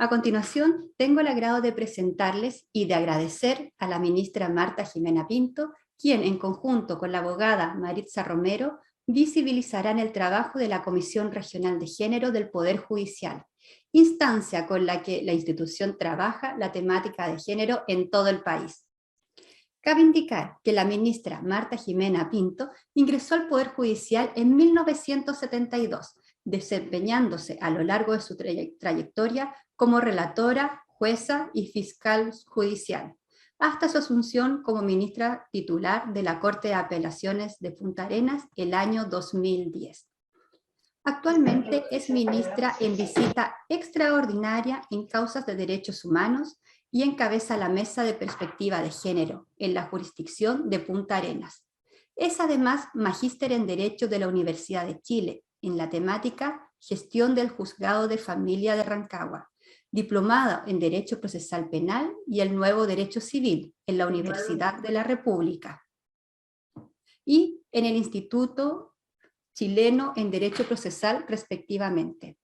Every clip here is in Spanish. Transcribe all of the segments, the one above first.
A continuación, tengo el agrado de presentarles y de agradecer a la ministra Marta Jimena Pinto, quien en conjunto con la abogada Maritza Romero visibilizarán el trabajo de la Comisión Regional de Género del Poder Judicial, instancia con la que la institución trabaja la temática de género en todo el país. Cabe indicar que la ministra Marta Jimena Pinto ingresó al Poder Judicial en 1972, desempeñándose a lo largo de su trayectoria como relatora, jueza y fiscal judicial, hasta su asunción como ministra titular de la Corte de Apelaciones de Punta Arenas el año 2010. Actualmente es ministra en visita extraordinaria en causas de derechos humanos y encabeza la Mesa de Perspectiva de Género en la jurisdicción de Punta Arenas. Es además magíster en Derecho de la Universidad de Chile, en la temática Gestión del Juzgado de Familia de Rancagua, diplomada en Derecho Procesal Penal y el Nuevo Derecho Civil en la Universidad de la República y en el Instituto Chileno en Derecho Procesal, respectivamente.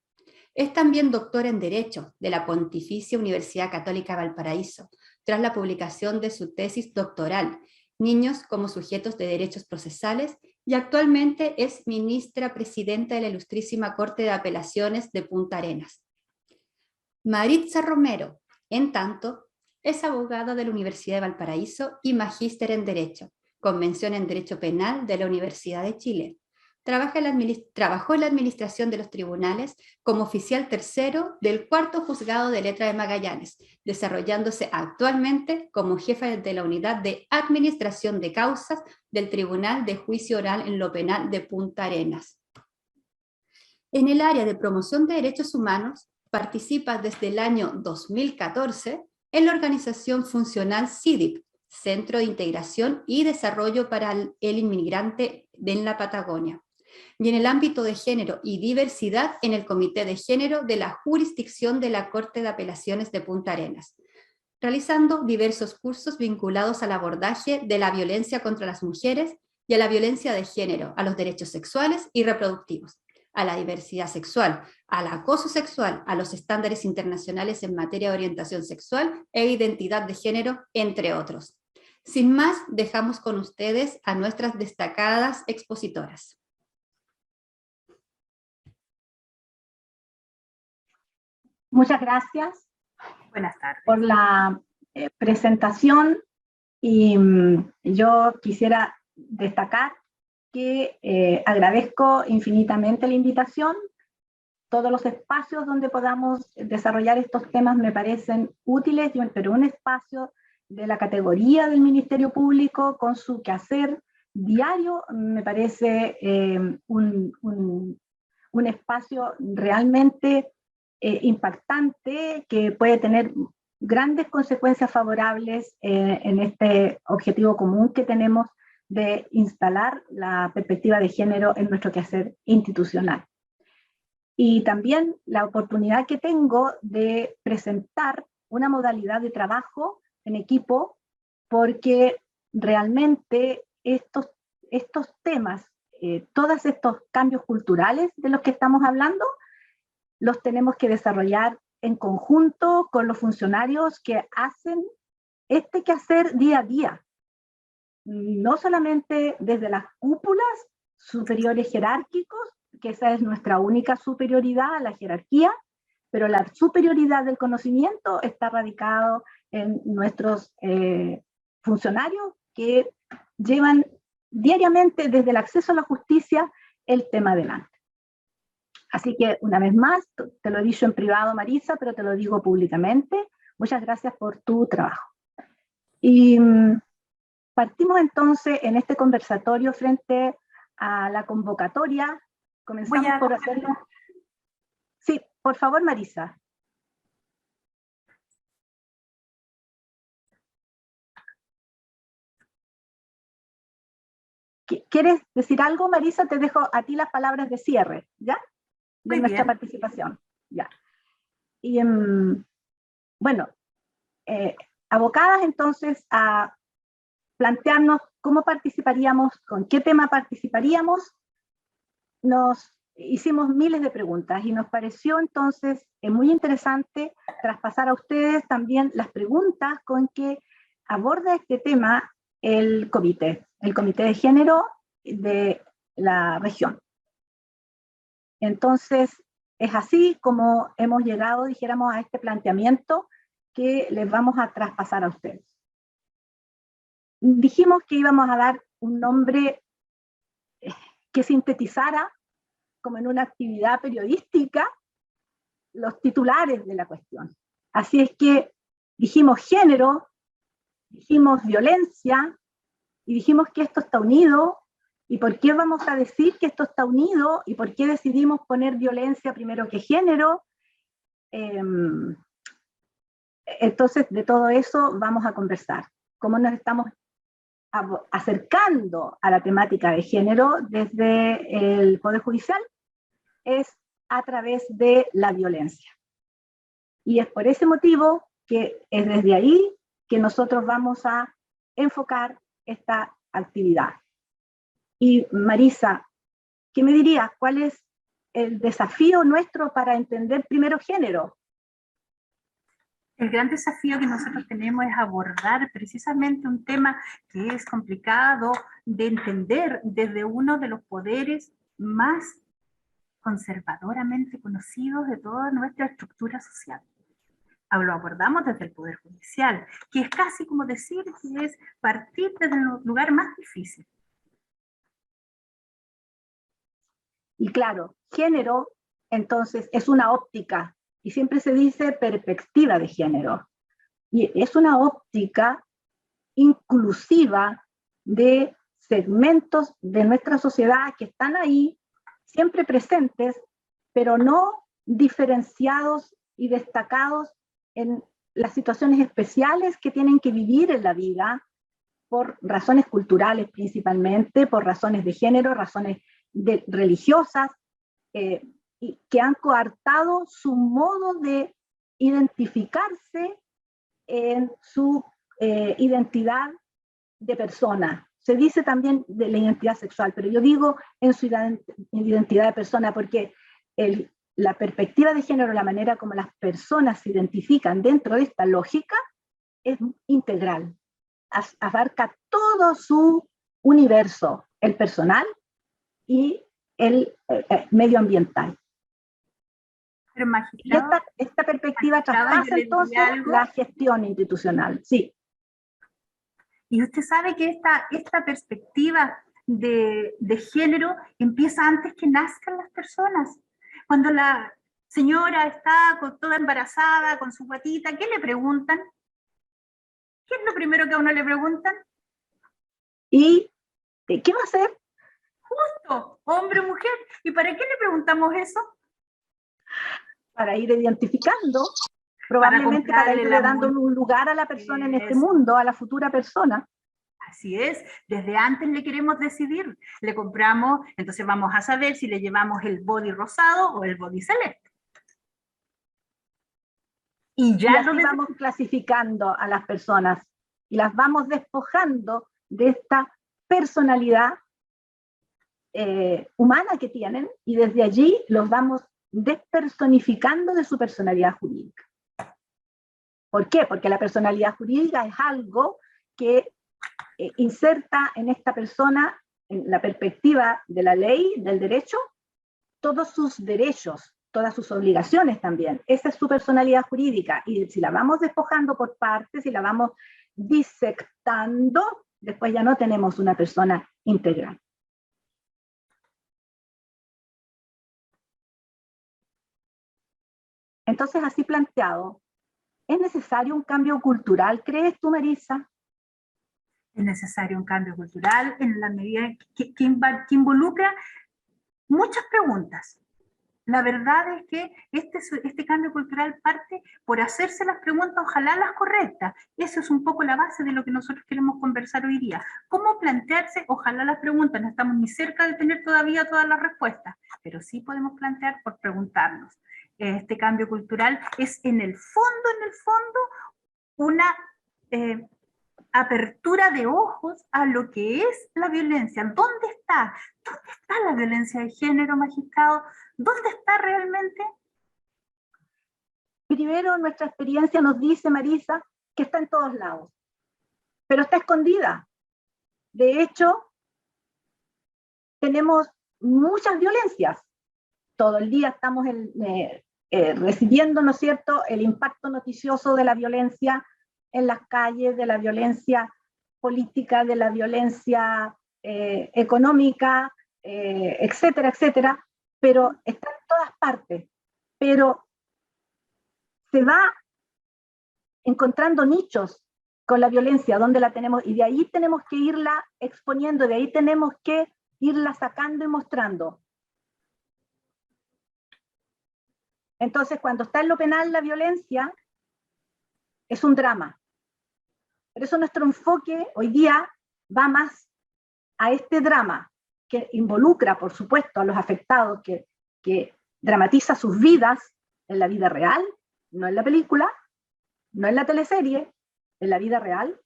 Es también doctor en Derecho de la Pontificia Universidad Católica de Valparaíso, tras la publicación de su tesis doctoral, Niños como sujetos de derechos procesales, y actualmente es ministra presidenta de la Ilustrísima Corte de Apelaciones de Punta Arenas. Maritza Romero, en tanto, es abogada de la Universidad de Valparaíso y magíster en Derecho, con mención en Derecho Penal de la Universidad de Chile. Trabajó en la administración de los tribunales como oficial tercero del Cuarto Juzgado de Letra de Magallanes, desarrollándose actualmente como jefa de la Unidad de Administración de Causas del Tribunal de Juicio Oral en lo Penal de Punta Arenas. En el área de promoción de derechos humanos, participa desde el año 2014 en la organización funcional CIDIP, Centro de Integración y Desarrollo para el Inmigrante en la Patagonia, y en el ámbito de género y diversidad en el Comité de Género de la Jurisdicción de la Corte de Apelaciones de Punta Arenas, realizando diversos cursos vinculados al abordaje de la violencia contra las mujeres y a la violencia de género, a los derechos sexuales y reproductivos, a la diversidad sexual, al acoso sexual, a los estándares internacionales en materia de orientación sexual e identidad de género, entre otros. Sin más, dejamos con ustedes a nuestras destacadas expositoras. Muchas gracias. Buenas tardes. Por la presentación, y yo quisiera destacar que agradezco infinitamente la invitación. Todos los espacios donde podamos desarrollar estos temas me parecen útiles, pero un espacio de la categoría del Ministerio Público con su quehacer diario me parece un espacio realmente impactante que puede tener grandes consecuencias favorables en este objetivo común que tenemos de instalar la perspectiva de género en nuestro quehacer institucional. Y también la oportunidad que tengo de presentar una modalidad de trabajo en equipo, porque realmente estos temas, todos estos cambios culturales de los que estamos hablando, los tenemos que desarrollar en conjunto con los funcionarios que hacen este quehacer día a día. No solamente desde las cúpulas superiores jerárquicos, que esa es nuestra única superioridad, la jerarquía, pero la superioridad del conocimiento está radicado en nuestros funcionarios que llevan diariamente desde el acceso a la justicia el tema adelante. Así que una vez más, te lo he dicho en privado, Marisa, pero te lo digo públicamente, muchas gracias por tu trabajo. Y partimos entonces en este conversatorio frente a la convocatoria. Comenzamos por hacerlo. Sí, por favor, Marisa. ¿Quieres decir algo, Marisa? Te dejo a ti las palabras de cierre, ¿ya? De nuestra participación. Ya. Y bueno, abocadas entonces a plantearnos cómo participaríamos, con qué tema participaríamos, nos hicimos miles de preguntas y nos pareció entonces muy interesante traspasar a ustedes también las preguntas con que aborda este tema el comité de género de la región. Entonces, es así como hemos llegado, dijéramos, a este planteamiento que les vamos a traspasar a ustedes. Dijimos que íbamos a dar un nombre que sintetizara, como en una actividad periodística, los titulares de la cuestión. Así es que dijimos género, dijimos violencia, y dijimos que esto está unido. ¿Y por qué vamos a decir que esto está unido? ¿Y por qué decidimos poner violencia primero que género? Entonces, de todo eso vamos a conversar. ¿Cómo nos estamos acercando a la temática de género desde el Poder Judicial? Es a través de la violencia. Y es por ese motivo que es desde ahí que nosotros vamos a enfocar esta actividad. Y Marisa, ¿qué me dirías? ¿Cuál es el desafío nuestro para entender primero género? El gran desafío que nosotros tenemos es abordar precisamente un tema que es complicado de entender desde uno de los poderes más conservadoramente conocidos de toda nuestra estructura social. Lo abordamos desde el Poder Judicial, que es casi como decir que es partir desde el lugar más difícil. Y claro, género, entonces, es una óptica, y siempre se dice perspectiva de género. Y es una óptica inclusiva de segmentos de nuestra sociedad que están ahí, siempre presentes, pero no diferenciados y destacados en las situaciones especiales que tienen que vivir en la vida, por razones culturales principalmente, por razones de género, razones religiosas, y que han coartado su modo de identificarse en su identidad de persona. Se dice también de la identidad sexual, pero yo digo en su identidad de persona porque la perspectiva de género, la manera como las personas se identifican dentro de esta lógica, es integral. Abarca todo su universo, el personal y el medioambiental. Pero y esta perspectiva traspasa entonces la gestión institucional. Sí. Y usted sabe que esta perspectiva de género empieza antes que nazcan las personas. Cuando la señora está toda embarazada, con su guatita, ¿qué le preguntan? ¿Qué es lo primero que a uno le preguntan? ¿Y qué va a hacer? Justo, hombre o mujer. ¿Y para qué le preguntamos eso? Para ir identificando, probablemente para irle dando un lugar a la persona en este mundo, a la futura persona. Así es, desde antes le queremos decidir, le compramos, entonces vamos a saber si le llevamos el body rosado o el body celeste. Y así vamos clasificando a las personas y las vamos despojando de esta personalidad humana que tienen, y desde allí los vamos despersonificando de su personalidad jurídica. ¿Por qué? Porque la personalidad jurídica es algo que inserta en esta persona, en la perspectiva de la ley, del derecho, todos sus derechos, todas sus obligaciones también. Esa es su personalidad jurídica, y si la vamos despojando por partes, si la vamos disectando, después ya no tenemos una persona integral. Entonces, así planteado, ¿es necesario un cambio cultural, crees tú, Marisa? Es necesario un cambio cultural en la medida que involucra muchas preguntas. La verdad es que este cambio cultural parte por hacerse las preguntas, ojalá las correctas. Eso es un poco la base de lo que nosotros queremos conversar hoy día. ¿Cómo plantearse, ojalá las preguntas? No estamos ni cerca de tener todavía todas las respuestas, pero sí podemos plantear por preguntarnos. Este cambio cultural es en el fondo, una apertura de ojos a lo que es la violencia. ¿Dónde está? ¿Dónde está la violencia de género, magistrado? ¿Dónde está realmente? Primero, nuestra experiencia nos dice, Marisa, que está en todos lados, pero está escondida. De hecho, tenemos muchas violencias. Todo el día estamos recibiendo, ¿no es cierto?, el impacto noticioso de la violencia en las calles, de la violencia política, de la violencia económica, etcétera, etcétera, pero está en todas partes. Pero se va encontrando nichos con la violencia, donde la tenemos, y de ahí tenemos que irla exponiendo, de ahí tenemos que irla sacando y mostrando. Entonces, cuando está en lo penal la violencia, es un drama. Por eso nuestro enfoque hoy día va más a este drama, que involucra, por supuesto, a los afectados, que dramatiza sus vidas en la vida real, no en la película, no en la teleserie, en la vida real,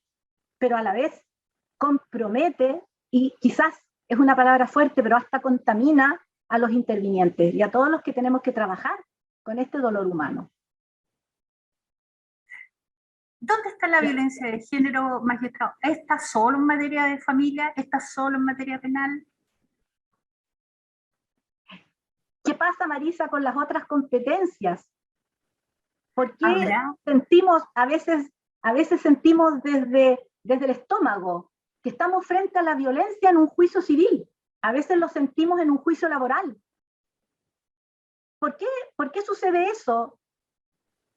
pero a la vez compromete, y quizás es una palabra fuerte, pero hasta contamina a los intervinientes y a todos los que tenemos que trabajar con este dolor humano. ¿Dónde está la violencia de género, magistrado? ¿Está solo en materia de familia? ¿Está solo en materia penal? ¿Qué pasa, Marisa, con las otras competencias? ¿Por qué ¿Habrá? sentimos, a veces sentimos desde el estómago, que estamos frente a la violencia en un juicio civil? A veces lo sentimos en un juicio laboral. ¿Por qué sucede eso?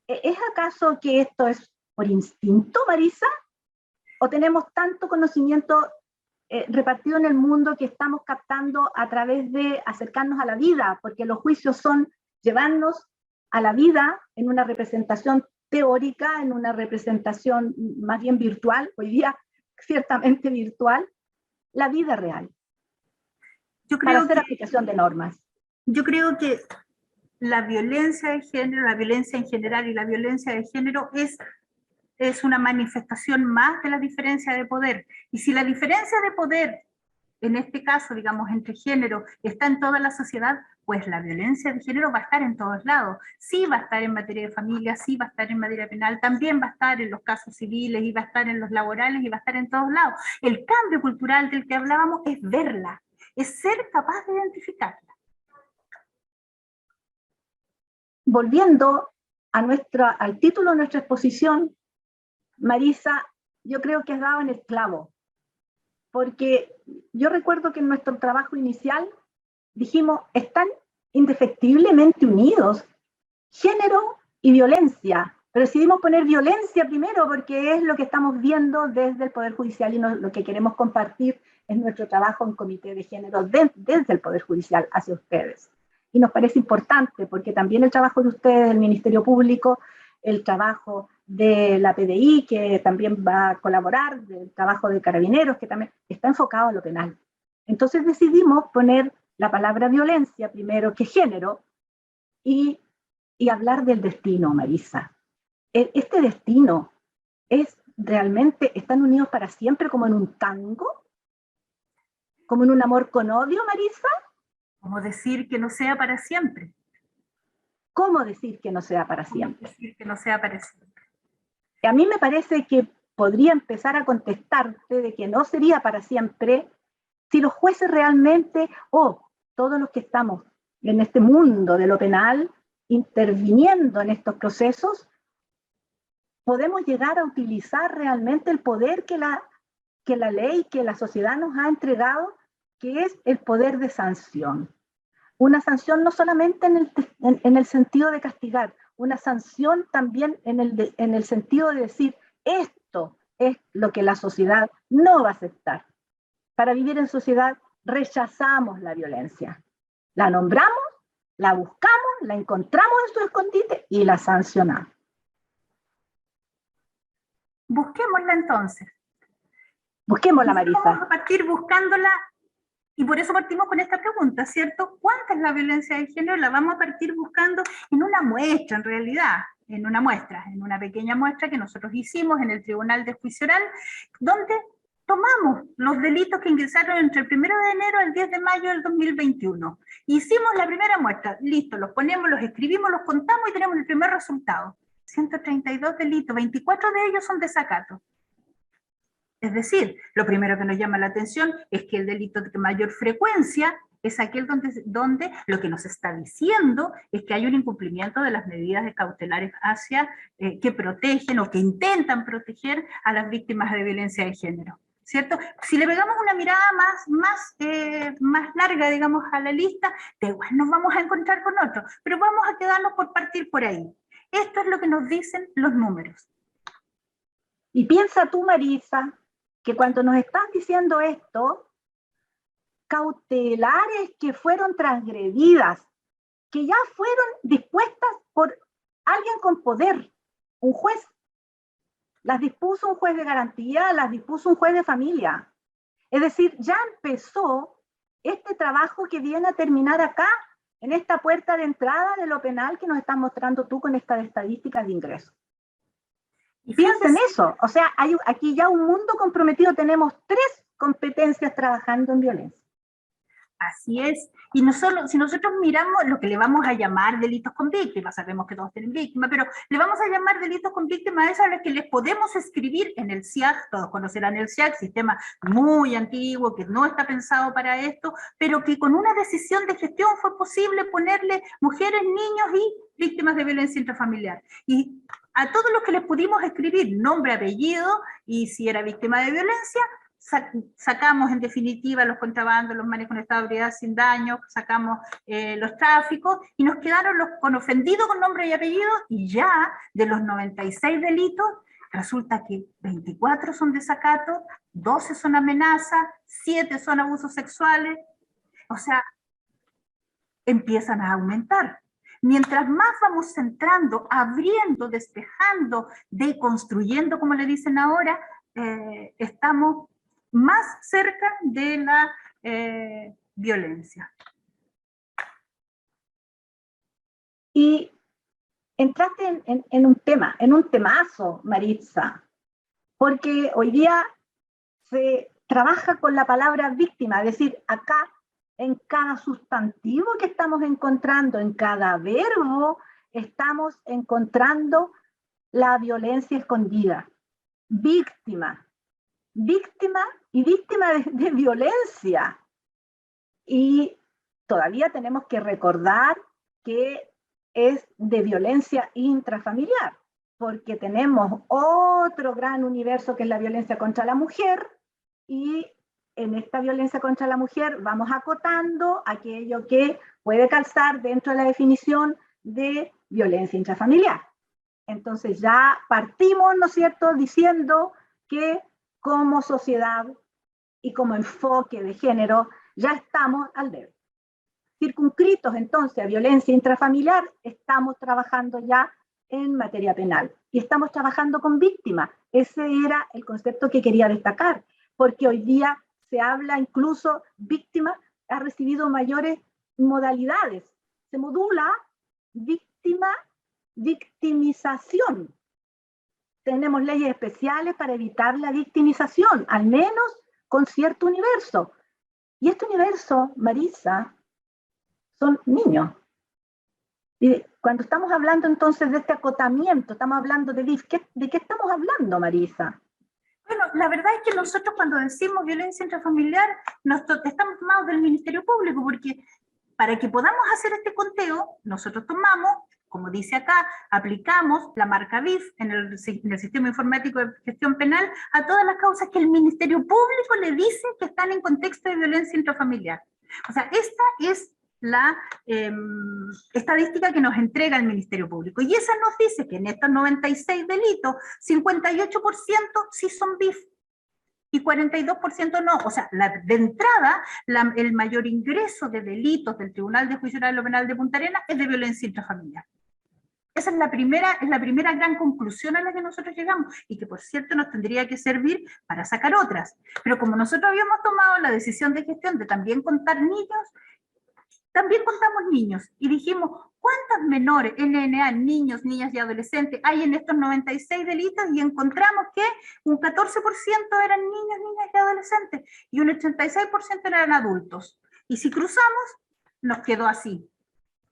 ¿Es acaso que esto es por instinto, Marisa? ¿O tenemos tanto conocimiento repartido en el mundo que estamos captando a través de acercarnos a la vida? Porque los juicios son llevarnos a la vida en una representación teórica, en una representación más bien virtual, hoy día ciertamente virtual, la vida real. Yo para creo hacer que, aplicación de normas. yo creo que la violencia de género, la violencia en general y la violencia de género es una manifestación más de la diferencia de poder. Y si la diferencia de poder, en este caso, digamos, entre género, está en toda la sociedad, pues la violencia de género va a estar en todos lados. Sí va a estar en materia de familia, sí va a estar en materia penal, también va a estar en los casos civiles, y va a estar en los laborales, y va a estar en todos lados. El cambio cultural del que hablábamos es verla, es ser capaz de identificarla. Volviendo al título de nuestra exposición, Marisa, yo creo que has dado en el clavo, porque yo recuerdo que en nuestro trabajo inicial dijimos, están indefectiblemente unidos, género y violencia, pero decidimos poner violencia primero porque es lo que estamos viendo desde el Poder Judicial y lo que queremos compartir es nuestro trabajo en Comité de Género desde el Poder Judicial hacia ustedes. Y nos parece importante porque también el trabajo de ustedes, del Ministerio Público, el trabajo de la PDI, que también va a colaborar, el trabajo de Carabineros, que también está enfocado a lo penal. Entonces decidimos poner la palabra violencia primero que género y hablar del destino, Marisa. Este destino ¿están unidos para siempre como en un tango? ¿Como en un amor con odio, Marisa? Como decir que no sea para siempre. ¿Cómo decir que no sea para siempre? ¿Cómo decir que no sea para siempre? A mí me parece que podría empezar a contestarte de que no sería para siempre si los jueces realmente, todos los que estamos en este mundo de lo penal, interviniendo en estos procesos, podemos llegar a utilizar realmente el poder que la ley, que la sociedad nos ha entregado, que es el poder de sanción. Una sanción no solamente en el sentido de castigar, una sanción también en el sentido de decir, esto es lo que la sociedad no va a aceptar. Para vivir en sociedad rechazamos la violencia. La nombramos, la buscamos, la encontramos en su escondite y la sancionamos. Busquémosla entonces. Busquémosla, Marisa. Vamos a partir buscándola, y por eso partimos con esta pregunta, ¿cierto? ¿Cuánta es la violencia de género? La vamos a partir buscando en una muestra, en realidad. en una muestra, en una pequeña muestra que nosotros hicimos en el Tribunal de Juicio Oral, donde tomamos los delitos que ingresaron entre el 1 de enero al 10 de mayo del 2021. Hicimos la primera muestra, listo, los ponemos, los escribimos, los contamos y tenemos el primer resultado. 132 delitos, 24 de ellos son desacatos. Es decir, lo primero que nos llama la atención es que el delito de mayor frecuencia es aquel donde lo que nos está diciendo es que hay un incumplimiento de las medidas cautelares que protegen o que intentan proteger a las víctimas de violencia de género, ¿cierto? Si le pegamos una mirada más larga, digamos, a la lista, igual nos vamos a encontrar con otro, pero vamos a quedarnos por partir por ahí. Esto es lo que nos dicen los números. Y piensa tú, Marisa, que cuando nos estás diciendo esto, cautelares que fueron transgredidas, que ya fueron dispuestas por alguien con poder, un juez, las dispuso un juez de garantía, las dispuso un juez de familia. Es decir, ya empezó este trabajo que viene a terminar acá, en esta puerta de entrada de lo penal que nos estás mostrando tú con estas estadísticas de ingreso. Y piensa en eso, o sea, hay aquí ya un mundo comprometido, tenemos 3 competencias trabajando en violencia. Así es, y no solo, si nosotros miramos lo que le vamos a llamar delitos con víctimas, sabemos que todos tienen víctimas, pero le vamos a llamar delitos con víctimas a esos a los que les podemos escribir en el SIAG, todos conocerán el SIAG, sistema muy antiguo, que no está pensado para esto, pero que con una decisión de gestión fue posible ponerle mujeres, niños y víctimas de violencia intrafamiliar. Y a todos los que les pudimos escribir nombre, apellido, y si era víctima de violencia, sacamos en definitiva los contrabandos, los manejos en estado de ebriedad sin daño, sacamos los tráficos, y nos quedaron los con ofendido con nombre y apellido, y ya de los 96 delitos, resulta que 24 son desacatos, 12 son amenazas, 7 son abusos sexuales, o sea, empiezan a aumentar. Mientras más vamos centrando, abriendo, despejando, deconstruyendo, como le dicen ahora, estamos más cerca de la violencia. Y entraste en un tema, en un temazo, Maritza, porque hoy día se trabaja con la palabra víctima, es decir, acá en cada sustantivo que estamos encontrando, en cada verbo, estamos encontrando la violencia escondida. Víctima, víctima y víctima de violencia. Y todavía tenemos que recordar que es de violencia intrafamiliar, porque tenemos otro gran universo que es la violencia contra la mujer, y en esta violencia contra la mujer vamos acotando aquello que puede calzar dentro de la definición de violencia intrafamiliar. Entonces ya partimos, ¿no es cierto?, diciendo que como sociedad y como enfoque de género ya estamos al debe. Circunscritos entonces a violencia intrafamiliar, estamos trabajando ya en materia penal y estamos trabajando con víctimas. Ese era el concepto que quería destacar, porque hoy día se habla incluso, víctima ha recibido mayores modalidades. Se modula víctima, victimización. Tenemos leyes especiales para evitar la victimización, al menos con cierto universo. Y este universo, Marisa, son niños. Y cuando estamos hablando entonces de este acotamiento, estamos hablando de DIF, ¿de qué estamos hablando, Marisa? Bueno, la verdad es que nosotros cuando decimos violencia intrafamiliar, estamos tomados del Ministerio Público, porque para que podamos hacer este conteo, nosotros tomamos, como dice acá, aplicamos la marca BIF en el Sistema Informático de Gestión Penal a todas las causas que el Ministerio Público le dice que están en contexto de violencia intrafamiliar. O sea, esta es la estadística que nos entrega el Ministerio Público. Y esa nos dice que en estos 96 delitos, 58% sí son BIF y 42% no. O sea, de entrada, el mayor ingreso de delitos del Tribunal de Juicio Oral y lo Penal de Punta Arenas es de violencia intrafamiliar. Esa es la primera gran conclusión a la que nosotros llegamos, y que por cierto nos tendría que servir para sacar otras. Pero como nosotros habíamos tomado la decisión de gestión de también contar niños, también contamos niños, y dijimos, ¿Cuántos menores, NNA, niños, niñas y adolescentes hay en estos 96 delitos? Y encontramos que un 14% eran niños, niñas y adolescentes y un 86% eran adultos. Y si cruzamos, nos quedó así.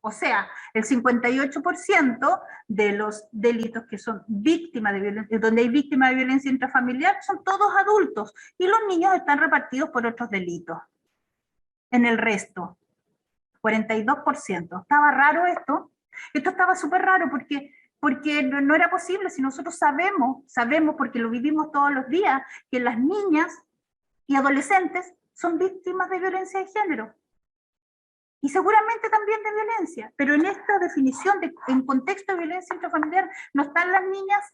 O sea, el 58% de los delitos que son víctimas de violencia, donde hay víctimas de violencia intrafamiliar, son todos adultos, y los niños están repartidos por otros delitos. En el resto, 42%. Estaba raro esto. Esto estaba súper raro porque no era posible. Si nosotros sabemos porque lo vivimos todos los días, que las niñas y adolescentes son víctimas de violencia de género. Y seguramente también de violencia, pero en esta definición, en contexto de violencia intrafamiliar, no están las niñas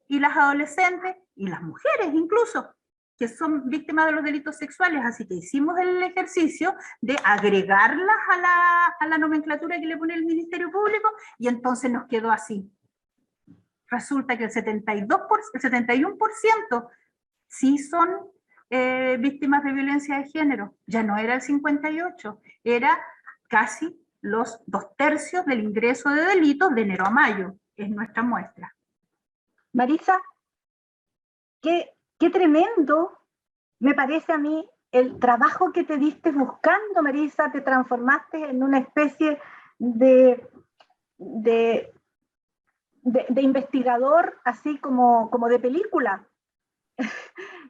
y las adolescentes, y las mujeres incluso, que son víctimas de los delitos sexuales, así que hicimos el ejercicio de agregarlas a la nomenclatura que le pone el Ministerio Público, y entonces nos quedó así. Resulta que el 71% sí son víctimas de violencia de género. Ya no era el 58%, era casi los 2/3 del ingreso de delitos de enero a mayo, es nuestra muestra. Marisa, qué tremendo me parece a mí el trabajo que te diste buscando, Marisa. Te transformaste en una especie de investigador, así como de película,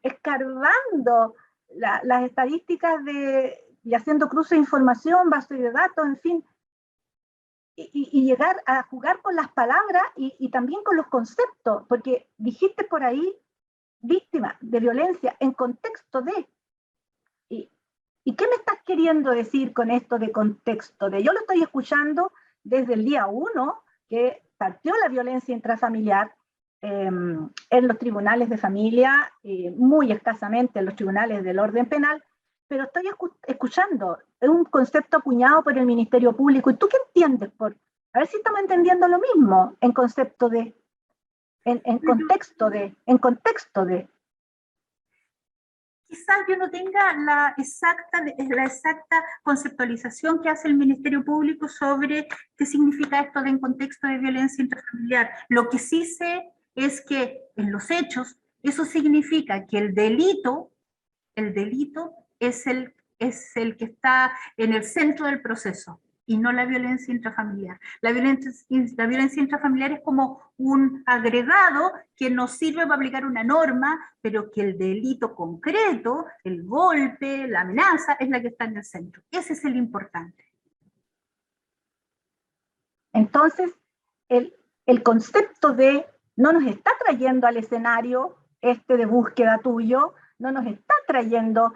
escarbando las estadísticas y haciendo cruce de información, base de datos, en fin, y llegar a jugar con las palabras y también con los conceptos, porque dijiste por ahí víctima de violencia en contexto de. ¿Y qué me estás queriendo decir con esto de contexto de? Yo lo estoy escuchando desde el día 1, que partió la violencia intrafamiliar en los tribunales de familia, muy escasamente en los tribunales del orden penal, pero estoy escuchando, es un concepto acuñado por el Ministerio Público. ¿Y tú qué entiendes? A ver si estamos entendiendo lo mismo en concepto de, en contexto de. Quizás yo no tenga la exacta conceptualización que hace el Ministerio Público sobre qué significa esto de en contexto de violencia intrafamiliar. Lo que sí sé es que en los hechos eso significa que el delito es el que está en el centro del proceso y no la violencia intrafamiliar. La violencia intrafamiliar es como un agregado que nos sirve para aplicar una norma, pero que el delito concreto, el golpe, la amenaza, es la que está en el centro. Ese es el importante. Entonces, el concepto de no nos está trayendo al escenario de búsqueda tuyo, no nos está trayendo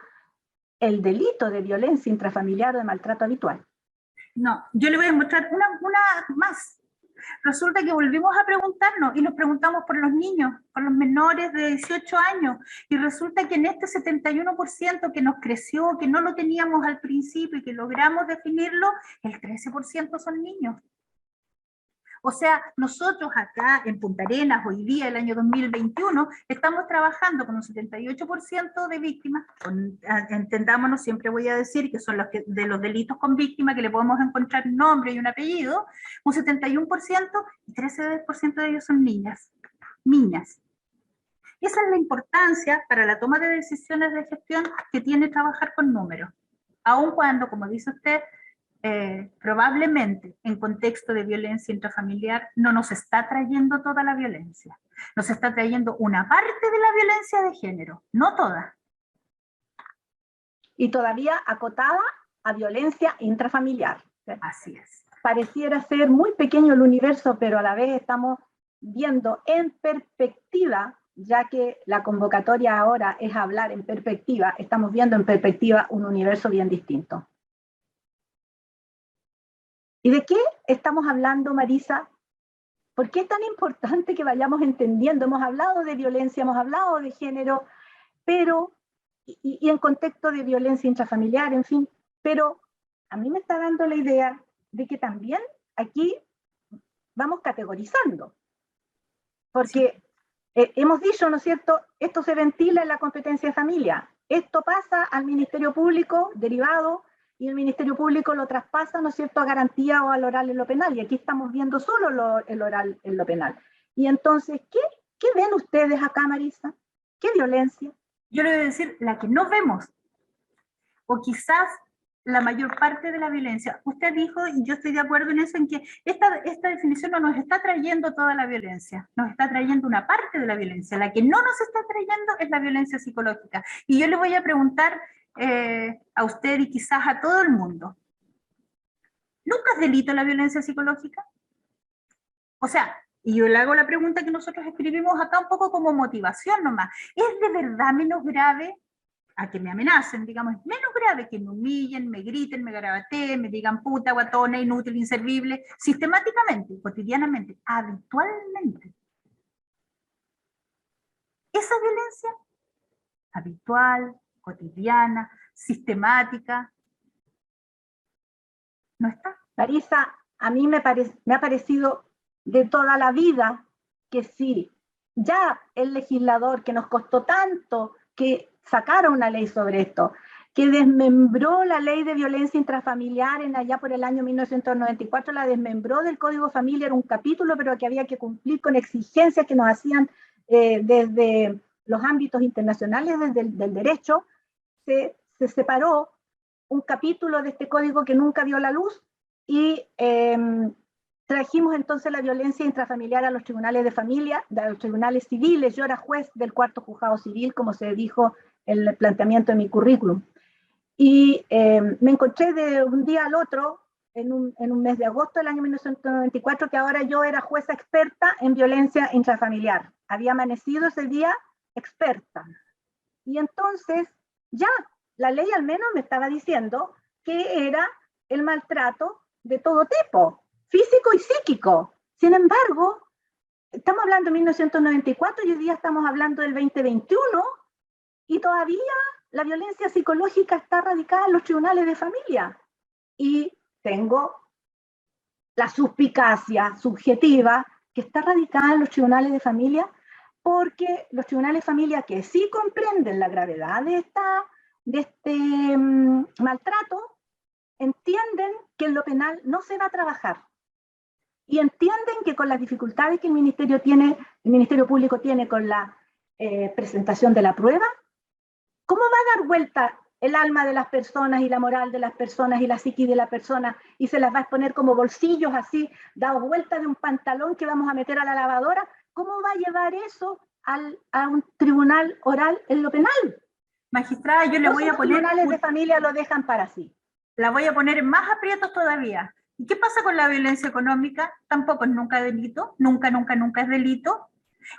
el delito de violencia intrafamiliar o de maltrato habitual. No, yo le voy a mostrar una más. Resulta que volvimos a preguntarnos y nos preguntamos por los niños, por los menores de 18 años, y resulta que en este 71% que nos creció, que no lo teníamos al principio y que logramos definirlo, el 13% son niños. O sea, nosotros acá en Punta Arenas, hoy día, el año 2021, estamos trabajando con un 78% de víctimas, entendámonos, siempre voy a decir que son de los delitos con víctimas que le podemos encontrar un nombre y un apellido, un 71% y 13% de ellos son niñas. Esa es la importancia para la toma de decisiones de gestión que tiene trabajar con números. Aun cuando, como dice usted, probablemente en contexto de violencia intrafamiliar no nos está trayendo toda la violencia, nos está trayendo una parte de la violencia de género, no toda. Y todavía acotada a violencia intrafamiliar. Así es. Pareciera ser muy pequeño el universo, pero a la vez estamos viendo en perspectiva, ya que la convocatoria ahora es hablar en perspectiva, estamos viendo en perspectiva un universo bien distinto. ¿Y de qué estamos hablando, Marisa? ¿Por qué es tan importante que vayamos entendiendo? Hemos hablado de violencia, hemos hablado de género, pero, y en contexto de violencia intrafamiliar, en fin, pero a mí me está dando la idea de que también aquí vamos categorizando. Porque hemos dicho, ¿no es cierto?, esto se ventila en la competencia de familia, esto pasa al Ministerio Público derivado y el Ministerio Público lo traspasa, ¿no es cierto?, a garantía o al oral en lo penal, y aquí estamos viendo solo el oral en lo penal. Y entonces, ¿qué ven ustedes acá, Marisa? ¿Qué violencia? Yo le voy a decir la que no vemos, o quizás la mayor parte de la violencia. Usted dijo, y yo estoy de acuerdo en eso, en que esta definición no nos está trayendo toda la violencia, nos está trayendo una parte de la violencia. La que no nos está trayendo es la violencia psicológica. Y yo le voy a preguntar a usted y quizás a todo el mundo, ¿nunca es delito la violencia psicológica? O sea, y yo le hago la pregunta que nosotros escribimos acá un poco como motivación nomás, ¿es de verdad menos grave a que me amenacen, digamos, es menos grave que me humillen, me griten, me garabateen, me digan puta, guatona, inútil, inservible, sistemáticamente, cotidianamente, habitualmente? Esa violencia habitual, cotidiana, sistemática, no está. Marisa, a mí me ha parecido de toda la vida que sí, ya el legislador que nos costó tanto que sacara una ley sobre esto, que desmembró la ley de violencia intrafamiliar en allá por el año 1994, la desmembró del Código Familiar, era un capítulo, pero que había que cumplir con exigencias que nos hacían desde los ámbitos internacionales, desde el derecho, se separó un capítulo de este código que nunca vio la luz y trajimos entonces la violencia intrafamiliar a los tribunales de familia, a los tribunales civiles. Yo era juez del cuarto juzgado civil, como se dijo en el planteamiento de mi currículum. Y me encontré de un día al otro, en un mes de agosto del año 1994, que ahora yo era jueza experta en violencia intrafamiliar. Había amanecido ese día experta. Y entonces ya la ley al menos me estaba diciendo que era el maltrato de todo tipo, físico y psíquico. Sin embargo, estamos hablando de 1994 y hoy día estamos hablando del 2021 y todavía la violencia psicológica está radicada en los tribunales de familia. Y tengo la suspicacia subjetiva que está radicada en los tribunales de familia porque los tribunales de familia que sí comprenden la gravedad de este maltrato, entienden que en lo penal no se va a trabajar. Y entienden que con las dificultades que el Ministerio Público tiene con la presentación de la prueba, ¿cómo va a dar vuelta el alma de las personas y la moral de las personas y la psique de la persona y se las va a exponer como bolsillos así, dados vuelta de un pantalón que vamos a meter a la lavadora? ¿Cómo va a llevar eso a un tribunal oral en lo penal? Magistrada, yo le voy a poner... Los tribunales de familia lo dejan para sí. La voy a poner en más aprietos todavía. ¿Y qué pasa con la violencia económica? Tampoco es nunca delito, nunca es delito.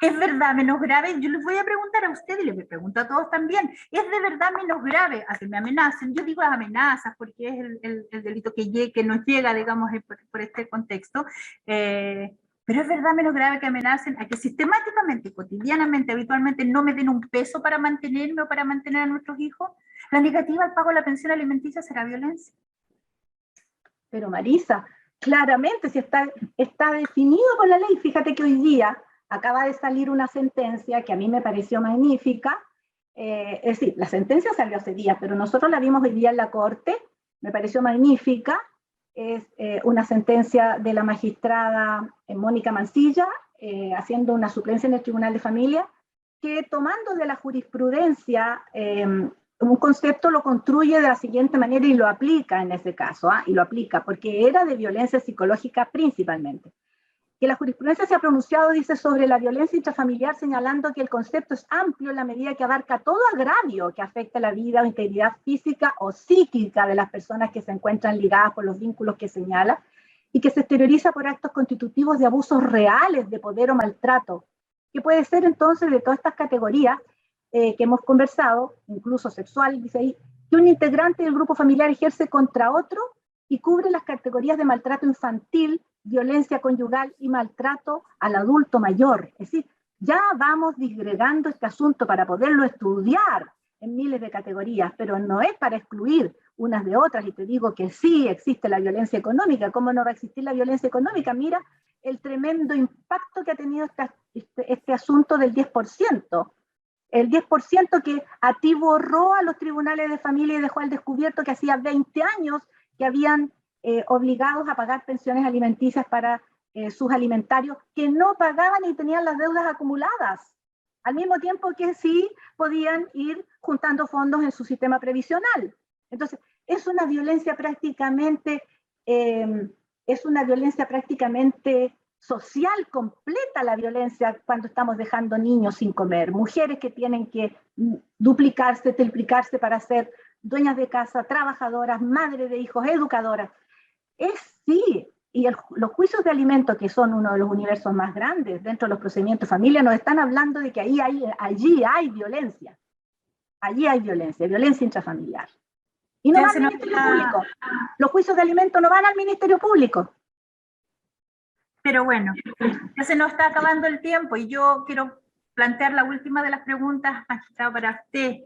¿Es verdad menos grave? Yo les voy a preguntar a ustedes y les pregunto a todos también. ¿Es de verdad menos grave a que me amenacen? Yo digo amenazas porque es el delito que nos llega, digamos, por este contexto. Pero es verdad menos grave que amenacen a que sistemáticamente, cotidianamente, habitualmente no me den un peso para mantenerme o para mantener a nuestros hijos. La negativa al pago de la pensión alimenticia será violencia. Pero Marisa, claramente si está definido por la ley. Fíjate que hoy día acaba de salir una sentencia que a mí me pareció magnífica. Es decir, la sentencia salió hace días, pero nosotros la vimos hoy día en la Corte, me pareció magnífica. Es una sentencia de la magistrada Mónica Mancilla, haciendo una suplencia en el Tribunal de Familia, que tomando de la jurisprudencia un concepto lo construye de la siguiente manera y lo aplica en ese caso, y lo aplica porque era de violencia psicológica principalmente. Que la jurisprudencia se ha pronunciado, dice, sobre la violencia intrafamiliar, señalando que el concepto es amplio en la medida que abarca todo agravio que afecta la vida o integridad física o psíquica de las personas que se encuentran ligadas por los vínculos que señala y que se exterioriza por actos constitutivos de abusos reales de poder o maltrato, que puede ser entonces de todas estas categorías que hemos conversado, incluso sexual, dice ahí, que un integrante del grupo familiar ejerce contra otro y cubre las categorías de maltrato infantil, violencia conyugal y maltrato al adulto mayor. Es decir, ya vamos disgregando este asunto para poderlo estudiar en miles de categorías, pero no es para excluir unas de otras. Y te digo que sí existe la violencia económica. ¿Cómo no va a existir la violencia económica? Mira el tremendo impacto que ha tenido este asunto del 10%. el 10% que atiborró a los tribunales de familia y dejó al descubierto que hacía 20 años que habían obligados a pagar pensiones alimenticias para sus alimentarios, que no pagaban y tenían las deudas acumuladas, al mismo tiempo que sí podían ir juntando fondos en su sistema previsional. Entonces, es una violencia prácticamente social completa, la violencia cuando estamos dejando niños sin comer, mujeres que tienen que duplicarse, triplicarse para ser dueñas de casa, trabajadoras, madres de hijos, educadoras. Sí, y los juicios de alimentos, que son uno de los universos más grandes dentro de los procedimientos de familia, nos están hablando de que allí hay violencia. Allí hay violencia intrafamiliar. Y no va al Ministerio Público. Los juicios de alimentos no van al Ministerio Público. Pero bueno, ya se nos está acabando el tiempo y yo quiero plantear la última de las preguntas, magistrado, para usted.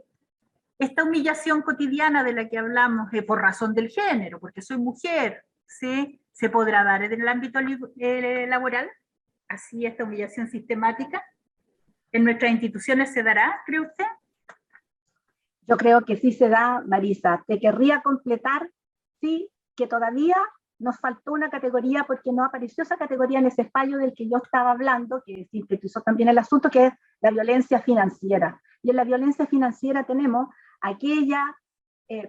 Esta humillación cotidiana de la que hablamos, por razón del género, porque soy mujer, ¿sí? ¿Se podrá dar en el ámbito laboral? Así, esta humillación sistemática. ¿En nuestras instituciones se dará, cree usted? Yo creo que sí se da, Marisa. Te querría completar, sí, que todavía nos faltó una categoría porque no apareció esa categoría en ese espacio del que yo estaba hablando, que sintetizó también el asunto, que es la violencia financiera. Y en la violencia financiera tenemos aquella,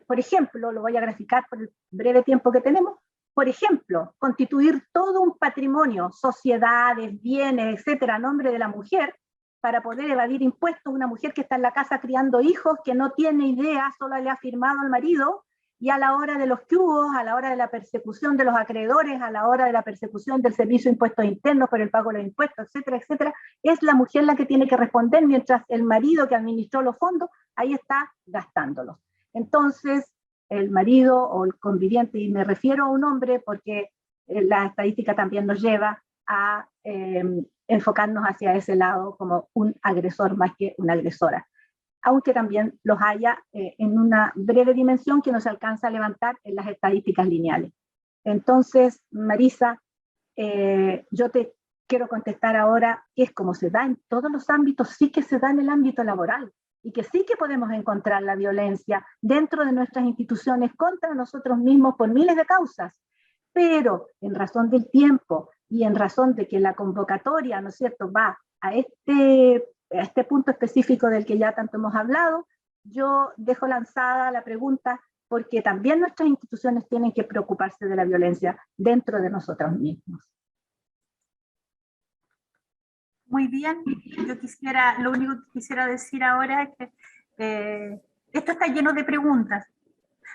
por ejemplo, lo voy a graficar por el breve tiempo que tenemos, por ejemplo, constituir todo un patrimonio, sociedades, bienes, etcétera, a nombre de la mujer, para poder evadir impuestos, una mujer que está en la casa criando hijos, que no tiene idea, solo le ha firmado al marido, y a la hora de los cubos, a la hora de la persecución de los acreedores, a la hora de la persecución del Servicio de Impuestos Internos por el pago de los impuestos, etcétera, etcétera, es la mujer la que tiene que responder, mientras el marido que administró los fondos, ahí está gastándolos. Entonces, el marido o el conviviente, y me refiero a un hombre porque la estadística también nos lleva a enfocarnos hacia ese lado como un agresor más que una agresora, aunque también los haya en una breve dimensión que no se alcanza a levantar en las estadísticas lineales. Entonces, Marisa, yo te quiero contestar ahora que es como se da en todos los ámbitos, sí que se da en el ámbito laboral, y que sí que podemos encontrar la violencia dentro de nuestras instituciones contra nosotros mismos por miles de causas, pero en razón del tiempo y en razón de que la convocatoria, ¿no es cierto?, va a este punto específico del que ya tanto hemos hablado, yo dejo lanzada la pregunta porque también nuestras instituciones tienen que preocuparse de la violencia dentro de nosotros mismos. Muy bien, yo quisiera, lo único que quisiera decir ahora es que esto está lleno de preguntas.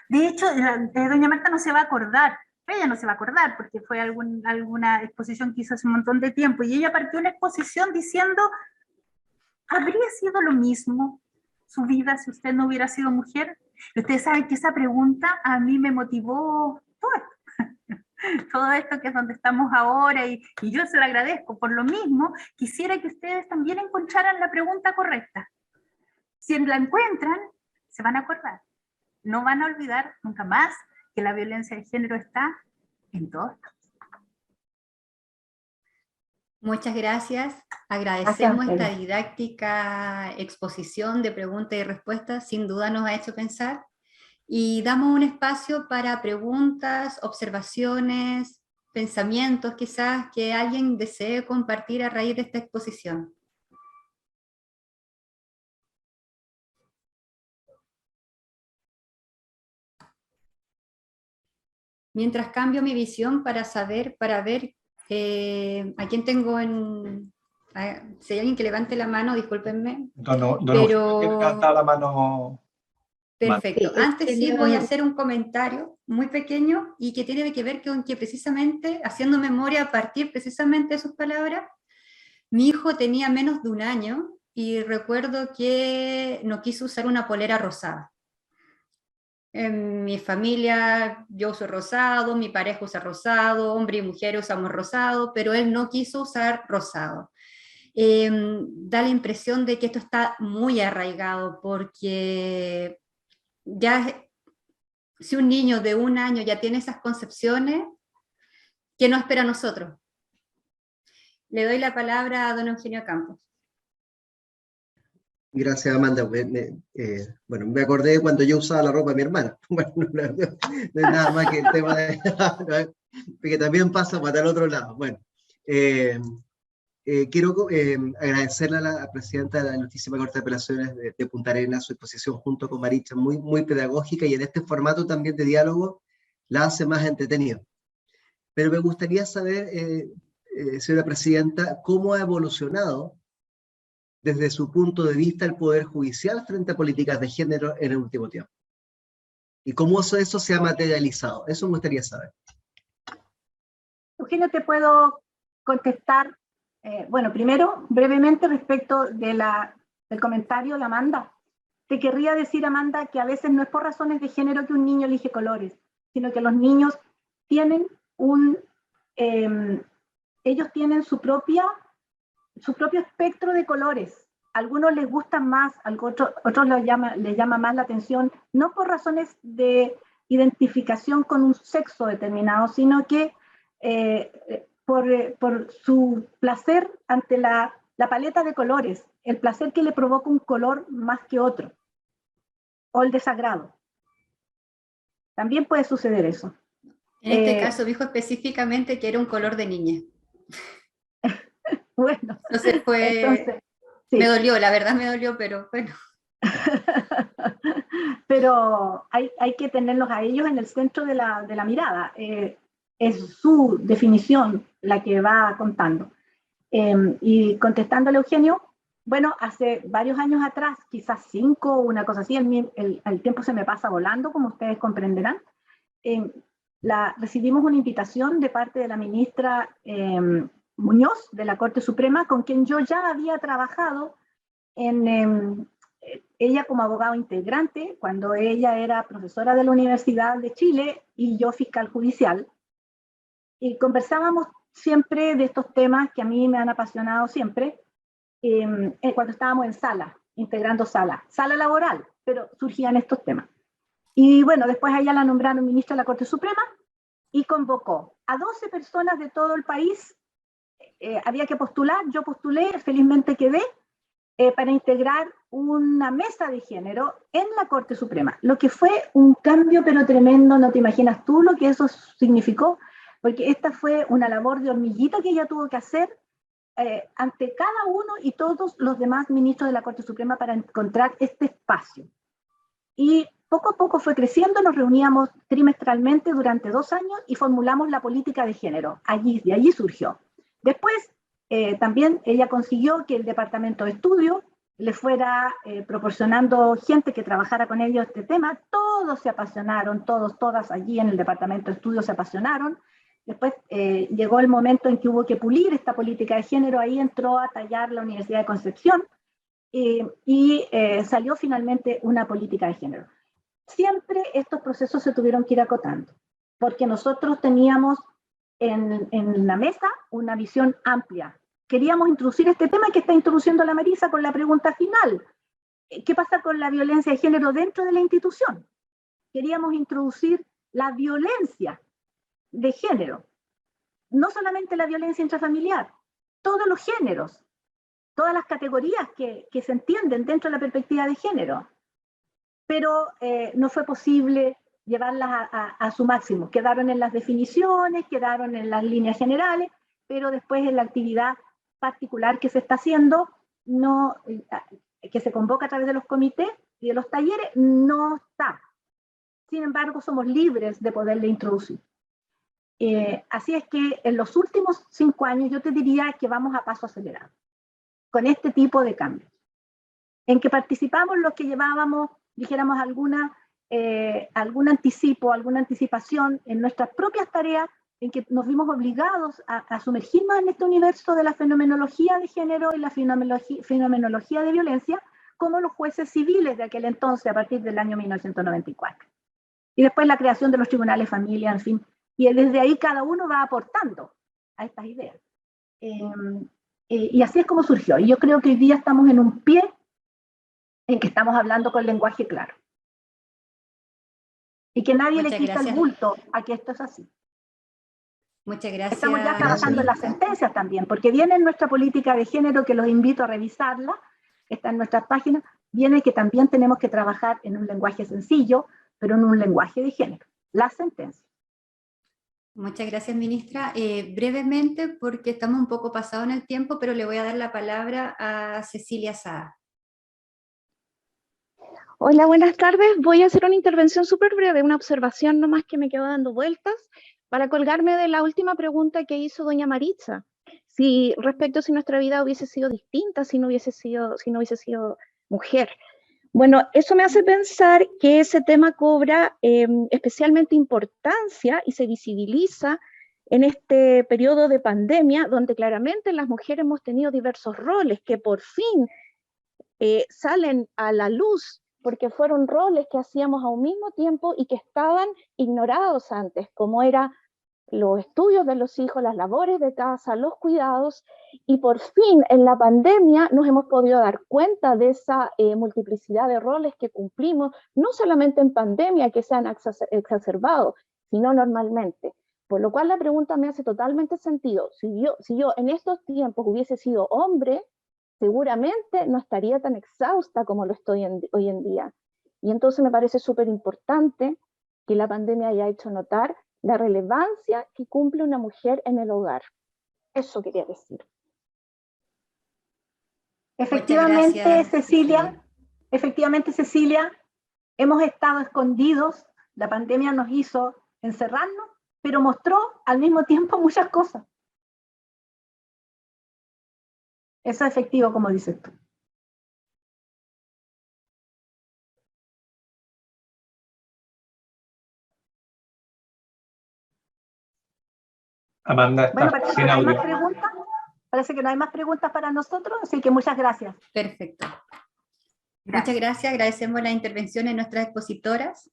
De hecho, doña Marta no se va a acordar, ella no se va a acordar porque fue alguna exposición que hizo hace un montón de tiempo y ella partió una exposición diciendo, ¿habría sido lo mismo su vida si usted no hubiera sido mujer? Y ustedes saben que esa pregunta a mí me motivó todo esto que es donde estamos ahora y yo se lo agradezco. Por lo mismo, quisiera que ustedes también encontraran la pregunta correcta. Si la encuentran, se van a acordar. No van a olvidar nunca más que la violencia de género está en todos lados. Muchas gracias. Agradecemos esta didáctica exposición de preguntas y respuestas. Sin duda nos ha hecho pensar. Y damos un espacio para preguntas, observaciones, pensamientos quizás que alguien desee compartir a raíz de esta exposición. Mientras cambio mi visión para ver a quién tengo en... si hay alguien que levante la mano, discúlpenme. Pero... levanta la mano. Perfecto. Antes sí voy a hacer un comentario muy pequeño y que tiene que ver con que precisamente, haciendo memoria a partir precisamente de sus palabras, mi hijo tenía menos de 1 año y recuerdo que no quiso usar una polera rosada. En mi familia yo uso rosado, mi pareja usa rosado, hombre y mujer usamos rosado, pero él no quiso usar rosado. Da la impresión de que esto está muy arraigado porque ya si un niño de 1 año ya tiene esas concepciones, ¿qué nos espera a nosotros? Le doy la palabra a don Eugenio Campos. Gracias, Amanda. Bueno, me acordé de cuando yo usaba la ropa de mi hermana. Bueno, no es nada más que el tema de... que también pasa para el otro lado. Bueno, quiero agradecerle a la presidenta de la Altísima Corte de Apelaciones de Punta Arenas su exposición junto con Maritza, muy, muy pedagógica, y en este formato también de diálogo la hace más entretenida. Pero me gustaría saber, señora presidenta, cómo ha evolucionado desde su punto de vista el Poder Judicial frente a políticas de género en el último tiempo. ¿Y cómo eso se ha materializado? Eso me gustaría saber. Eugenio, te puedo contestar, bueno, primero, brevemente respecto del comentario de Amanda. Te querría decir, Amanda, que a veces no es por razones de género que un niño elige colores, sino que los niños tienen ellos tienen su propio espectro de colores. A algunos les gustan más, a otros les llama más la atención, no por razones de identificación con un sexo determinado, sino que por su placer ante la paleta de colores, el placer que le provoca un color más que otro, o el desagrado. También puede suceder eso. En este caso dijo específicamente que era un color de niña. Bueno, entonces sí. Me dolió, la verdad me dolió, pero bueno. Pero hay que tenerlos a ellos en el centro de la mirada. Es su definición la que va contando. Y contestándole a Eugenio, bueno, hace varios años atrás, quizás 5, una cosa así, el tiempo se me pasa volando, como ustedes comprenderán. Recibimos una invitación de parte de la ministra Muñoz, de la Corte Suprema, con quien yo ya había trabajado ella como abogado integrante, cuando ella era profesora de la Universidad de Chile y yo fiscal judicial. Y conversábamos siempre de estos temas que a mí me han apasionado siempre, cuando estábamos en sala, integrando sala laboral, pero surgían estos temas. Y bueno, después a ella la nombraron ministra de la Corte Suprema y convocó a 12 personas de todo el país. Había que postular, yo postulé, felizmente quedé, para integrar una mesa de género en la Corte Suprema, lo que fue un cambio pero tremendo. No te imaginas tú lo que eso significó, porque esta fue una labor de hormiguita que ella tuvo que hacer ante cada uno y todos los demás ministros de la Corte Suprema para encontrar este espacio. Y poco a poco fue creciendo, nos reuníamos trimestralmente durante 2 años y formulamos la política de género. De allí surgió. Después, también ella consiguió que el Departamento de Estudio le fuera proporcionando gente que trabajara con ellos este tema. Todos se apasionaron, todas allí en el Departamento de Estudio se apasionaron. Después llegó el momento en que hubo que pulir esta política de género. Ahí entró a tallar la Universidad de Concepción y salió finalmente una política de género. Siempre estos procesos se tuvieron que ir acotando, porque nosotros teníamos en la mesa una visión amplia. Queríamos introducir este tema que está introduciendo la Marisa con la pregunta final. ¿Qué pasa con la violencia de género dentro de la institución? Queríamos introducir la violencia de género, no solamente la violencia intrafamiliar, todos los géneros, todas las categorías que se entienden dentro de la perspectiva de género. Pero no fue posible llevarlas a su máximo. Quedaron en las definiciones, quedaron en las líneas generales, pero después en la actividad particular que se está haciendo, que se convoca a través de los comités y de los talleres, no está. Sin embargo, somos libres de poderle introducir. Así es que en los últimos 5 años yo te diría que vamos a paso acelerado con este tipo de cambios, en que participamos los que llevábamos, dijéramos, algún anticipo, alguna anticipación en nuestras propias tareas, en que nos vimos obligados a sumergirnos en este universo de la fenomenología de género y la fenomenología de violencia, como los jueces civiles de aquel entonces, a partir del año 1994. Y después la creación de los tribunales de familia, en fin. Y desde ahí cada uno va aportando a estas ideas. Y así es como surgió. Y yo creo que hoy día estamos en un pie en que estamos hablando con lenguaje claro. Y que nadie le quita el bulto a que esto es así. Muchas gracias. Estamos ya trabajando en las sentencias también, porque viene en nuestra política de género, que los invito a revisarla, está en nuestras páginas, viene que también tenemos que trabajar en un lenguaje sencillo, pero en un lenguaje de género, la sentencia. Muchas gracias, ministra. Brevemente, porque estamos un poco pasados en el tiempo, pero le voy a dar la palabra a Cecilia Saá. Hola, buenas tardes. Voy a hacer una intervención súper breve, una observación nomás que me quedó dando vueltas, para colgarme de la última pregunta que hizo doña Maritza. Respecto a si nuestra vida hubiese sido distinta, si no hubiese sido mujer. Bueno, eso me hace pensar que ese tema cobra especialmente importancia y se visibiliza en este periodo de pandemia, donde claramente las mujeres hemos tenido diversos roles que por fin salen a la luz, porque fueron roles que hacíamos a un mismo tiempo y que estaban ignorados antes, como era los estudios de los hijos, las labores de casa, los cuidados, y por fin en la pandemia nos hemos podido dar cuenta de esa multiplicidad de roles que cumplimos, no solamente en pandemia que se han exacerbado, sino normalmente. Por lo cual la pregunta me hace totalmente sentido. Si yo en estos tiempos hubiese sido hombre, seguramente no estaría tan exhausta como lo estoy hoy en día. Y entonces me parece súper importante que la pandemia haya hecho notar la relevancia que cumple una mujer en el hogar. Eso quería decir. Efectivamente, gracias, Cecilia, hemos estado escondidos, la pandemia nos hizo encerrarnos, pero mostró al mismo tiempo muchas cosas. Eso es efectivo, como dices tú. Amanda está Bueno, parece que sin no hay audio. más preguntas. Parece que no hay más preguntas para nosotros, así que muchas gracias. Perfecto. Gracias. Muchas gracias, agradecemos la intervención de nuestras expositoras.